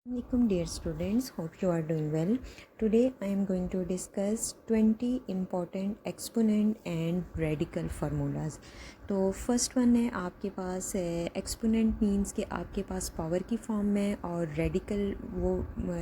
Assalamualaikum dear students, hope you are doing well. Today I am going to discuss 20 important exponent and radical formulas. तो first one है आपके पास exponent means कि आपके पास power की form में, और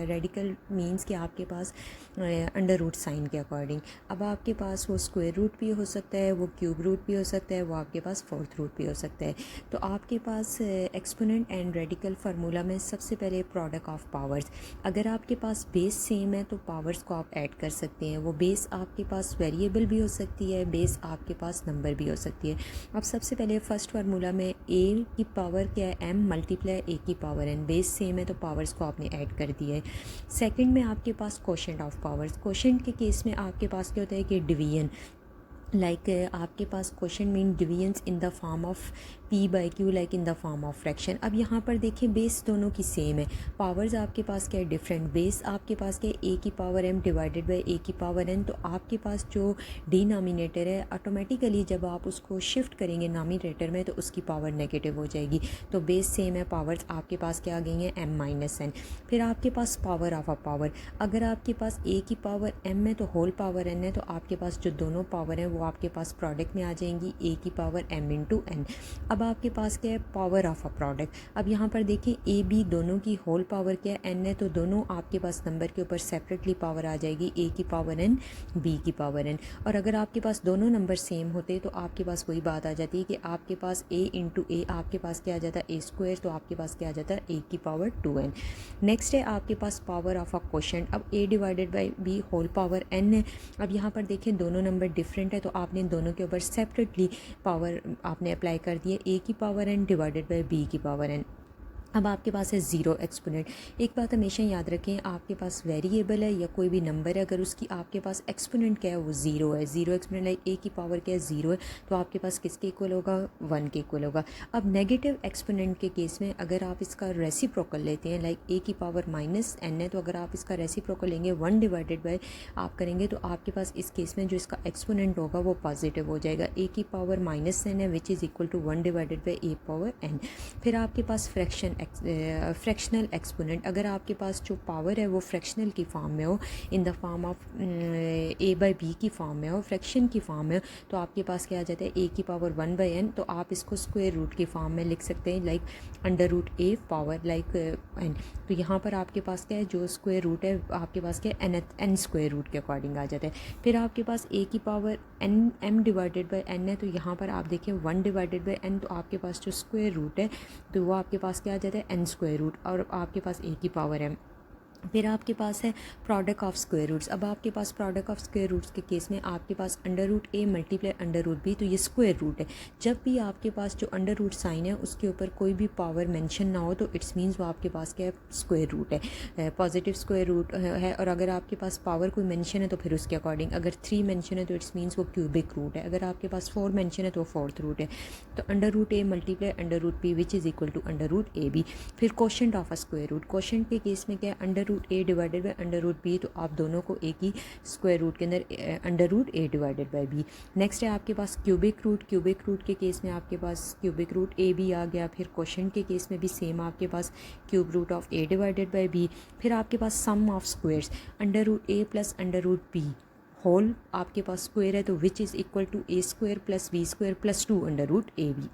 रेडिकल मींस कि आपके पास अंडर रूट साइन के अकॉर्डिंग. अब आपके पास वो स्क्वायर रूट भी हो सकता है, वो क्यूब रूट भी हो सकता है, वो आपके पास फोर्थ रूट भी हो सकता है. तो आपके पास एक्सपोनेंट एंड रेडिकल फार्मूला में सबसे पहले प्रोडक्ट ऑफ पावर्स. अगर आपके पास बेस सेम है तो पावर्स को आप ऐड कर सकते हैं. वो बेस आपके पास वेरिएबल भी हो सकती है, बेस आपके पास नंबर भी हो सकती है. अब सबसे पहले फर्स्ट फार्मूला में ए की पावर क्या है, एम मल्टीप्लाई ए की पावर एन. बेस सेम है तो पावर्स को आपने ऐड कर दिया है. सेकंड में आपके पास क्वोशंट ऑफ पावर्स. क्वोशंट के केस में आपके पास क्या होता है कि डिवीजन, आपके पास question mean divisions in the form of P by Q, like in the form of fraction. अब यहाँ पर देखें बेस दोनों की सेम है, पावर्स आपके पास क्या है डिफरेंट. बेस आपके पास क्या है ए की पावर एम डिवाइडेड बाई ए की पावर एन. तो आपके पास जो डिनोमिनेटर है ऑटोमेटिकली जब आप उसको शिफ्ट करेंगे नॉमिनेटर में तो उसकी पावर नेगेटिव हो जाएगी. तो बेस सेम है, पावर्स आपके पास क्या आ गई हैं एम माइनस एन. फिर आपके पास पावर ऑफ अ पावर. अगर आपके पास ए की पावर एम है तो होल पावर एन है, तो आपके पास जो दोनों पावर हैं वो आपके पास प्रोडक्ट में आ जाएंगी ए की पावर एम इंटू एन. अब आपके पास क्या है पावर ऑफ अ प्रोडक्ट. अब यहाँ पर देखें ए बी दोनों की होल पावर क्या है एन है, तो दोनों आपके पास नंबर के ऊपर सेपरेटली पावर आ जाएगी, ए की पावर एन बी की पावर एन. और अगर आपके पास दोनों नंबर सेम होते तो आपके पास वही बात आ जाती है कि आपके पास ए इंटू ए आपके पास क्या आ जाता है ए स्क्वायर, तो आपके पास क्या आ जाता है ए की पावर 2n. नेक्स्ट है आपके पास पावर ऑफ अ क्वोशंट. अब A divided by B whole power N है. अब यहाँ पर देखें दोनों नंबर डिफरेंट है तो आपने दोनों के ऊपर सेपरेटली पावर आपने अप्लाई कर दिए, ए की power N divided by B की पावर एन. अब आपके पास है ज़ीरो एक्सपोनेंट. एक बात हमेशा याद रखें, आपके पास वेरिएबल है या कोई भी नंबर है, अगर उसकी आपके पास एक्सपोनेंट क्या है वो ज़ीरो है. ज़ीरो एक्सपोनेंट लाइक ए की पावर क्या है ज़ीरो है, तो आपके पास किसके इक्वल होगा, वन के इक्वल होगा. अब नेगेटिव एक्सपोनेंट के केस में अगर आप इसका रेसिप्रोकल लेते हैं, लाइक ए की पावर माइनस एन है, तो अगर आप इसका रेसिप्रोकल लेंगे वन डिवाइडेड बाय आप करेंगे तो आपके पास इस केस में जो इसका एक्सपोनेंट होगा वो पॉजिटिव हो जाएगा. ए की पावर माइनस एन है which is equal to one divided by A power N. फिर आपके पास फ्रैक्शनल एक्सपोनेंट. अगर आपके पास जो पावर है वो फ्रैक्शनल की फॉर्म में हो, in the form of a by B की फॉर्म में हो, फ्रैक्शन की फॉर्म में हो, तो आपके पास क्या आ जाता है ए की पावर वन बाई एन. तो आप इसको स्क्वायर रूट की फॉर्म में लिख सकते हैं, like under root a power like n. तो यहाँ पर आपके पास क्या है जो स्क्वायर रूट है आपके पास क्या है एन स्क्वायर रूट के अकॉर्डिंग आ जाता है. फिर आपके पास ए की power n m divided by n है, तो यहाँ पर आप देखें वन डिवाइडेड बाई एन, तो आपके पास जो स्क्वायर रूट है तो वो आपके पास क्या आ जाता है एन स्क्वायर रूट, और आपके पास ए की पावर है. फिर आपके पास है प्रोडक्ट ऑफ स्क्वायर रूट्स. अब आपके पास प्रोडक्ट ऑफ स्क्वायर रूट्स के केस में आपके पास अंडर रूट ए मल्टीप्लाई अंडर रूट बी, तो ये स्क्वायर रूट है. जब भी आपके पास जो अंडर रूट साइन है उसके ऊपर कोई भी पावर मेंशन ना हो तो इट्स मीन्स वो आपके पास क्या है स्क्वायर रूट है, पॉजिटिव स्क्वायर रूट है. और अगर आपके पास पावर कोई मेंशन है तो फिर उसके अकॉर्डिंग, अगर 3 मेंशन है तो इट्स मीन्स वो क्यूबिक रूट है, अगर आपके पास 4 मेंशन है तो फोर्थ रूट है. तो under root A multiply under root B which is equal to under root A B. फिर quotient of a square root. Quotient के केस में क्या है under root A divided by under root B, तो आप दोनों को एक ही स्क्वायर रूट के अंदर under root A divided by B. Next है आपके पास क्यूबिक रूट. क्यूबिक रूट के केस में आपके पास क्यूबिक रूट ए बी आ गया. फिर क्वोशंट के केस में भी सेम आपके पास cube root of A divided by B. फिर आपके पास sum of squares under root A plus under root B whole आपके पास स्क्वायर है, तो which is equal to A square plus b square plus two under root A b.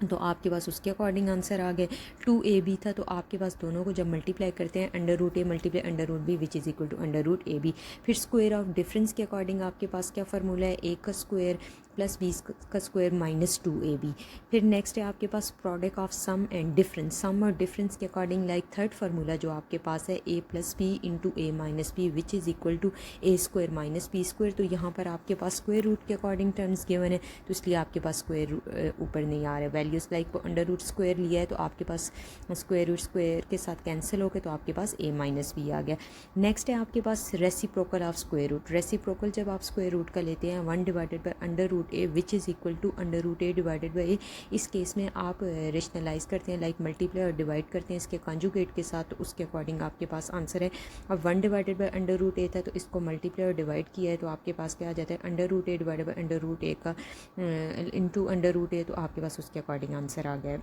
तो आपके पास उसके अकॉर्डिंग आंसर आ गए. 2ab था तो आपके पास दोनों को जब मल्टीप्लाई करते हैं under root A multiply under root B which is equal to under root A B. फिर स्क्वायर ऑफ डिफरेंस के अकॉर्डिंग आपके पास क्या फार्मूला है, ए का स्क्वायर प्लस बी का स्क्वायर माइनस 2ab. फिर नेक्स्ट है आपके पास product of sum and difference. Sum और डिफरेंस के अकॉर्डिंग लाइक थर्ड फार्मूला जो आपके पास है a plus b into a minus b which is equal to A square minus b square. तो यहाँ पर आपके पास स्क्वायर रूट के अकॉर्डिंग टर्म्स गिवन है तो इसलिए आपके पास स्क्वायर ऊपर नहीं आ रहा है values. Like under root square लिया है तो आपके पास स्क्वायर रूट स्क्वायर के साथ कैंसिल हो गए तो आपके पास ए माइनस बी आ गया. नेक्स्ट है आपके पास reciprocal of square root. Reciprocal जब आप स्क्वायर रूट का लेते हैं one divided by under root a which is equal to under root A divided by a. इस केस में आप रेशनलाइज करते हैं लाइक मल्टीप्लाई और डिवाइड करते हैं इसके कॉन्जुगेट के साथ, तो उसके अकॉर्डिंग आपके पास आंसर है. अब one divided by under root a था तो इसको मल्टीप्लाई और डिवाइड किया है तो आपके पास क्या आ जाता है under root A divided by under root a का इंटू अंडर रूट ए, तो आपके पास उसके अकॉर्डिंग आंसर आ गया है.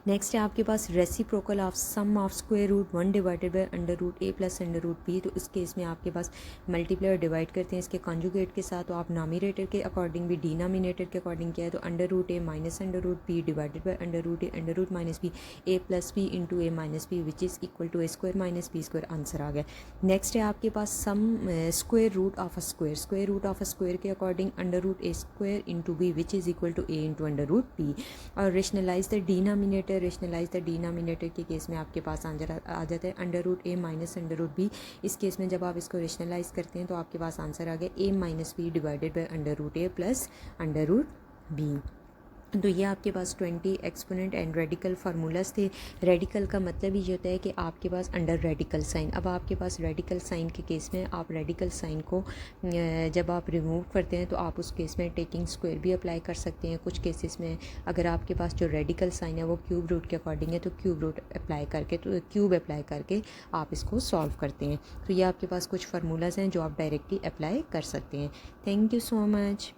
नेक्स्ट है आपके पास reciprocal of sum of square root 1 divided by under root A plus under root B. तो इस केस में आपके पास मल्टीप्लाई और डिवाइड करते हैं इसके कॉन्जुगेट के साथ, तो आप नामिनेटर के अकॉर्डिंग भी डिनोमिनेटर के अकॉर्डिंग किया है, तो under root a minus under root b divided by under root a under root minus b a plus b into a minus b which is equal to A square minus b square. Answer आ गया। Next है आपके पास sum square root of a square, square root of a square के according under root a square into b which is equal to a into under root B. और rationalise the denominator, rationalise the denominator के case में आपके पास answer आ जाता है under root a minus under root b. इस case में जब आप इसको रेशनलाइज करते हैं तो आपके पास आंसर आ गया a minus b divided by under root A plus under root B. तो ये आपके पास 20 एक्सपोनेंट एंड रेडिकल फार्मूलाज थे। रेडिकल का मतलब ही होता है कि आपके पास अंडर रेडिकल साइन। अब आपके पास रेडिकल साइन के केस में आप रेडिकल साइन को जब आप रिमूव करते हैं तो आप उस केस में टेकिंग स्क्वायर भी अप्लाई कर सकते हैं। कुछ केसेस में अगर आपके पास जो रेडिकल साइन है वो क्यूब रूट के अकॉर्डिंग है तो क्यूब रूट अप्लाई करके, तो क्यूब अप्लाई करके आप इसको सॉल्व करते हैं। तो ये आपके पास कुछ फार्मूलाज हैं जो आप डायरेक्टली अप्लाई कर सकते हैं। Thank you so much.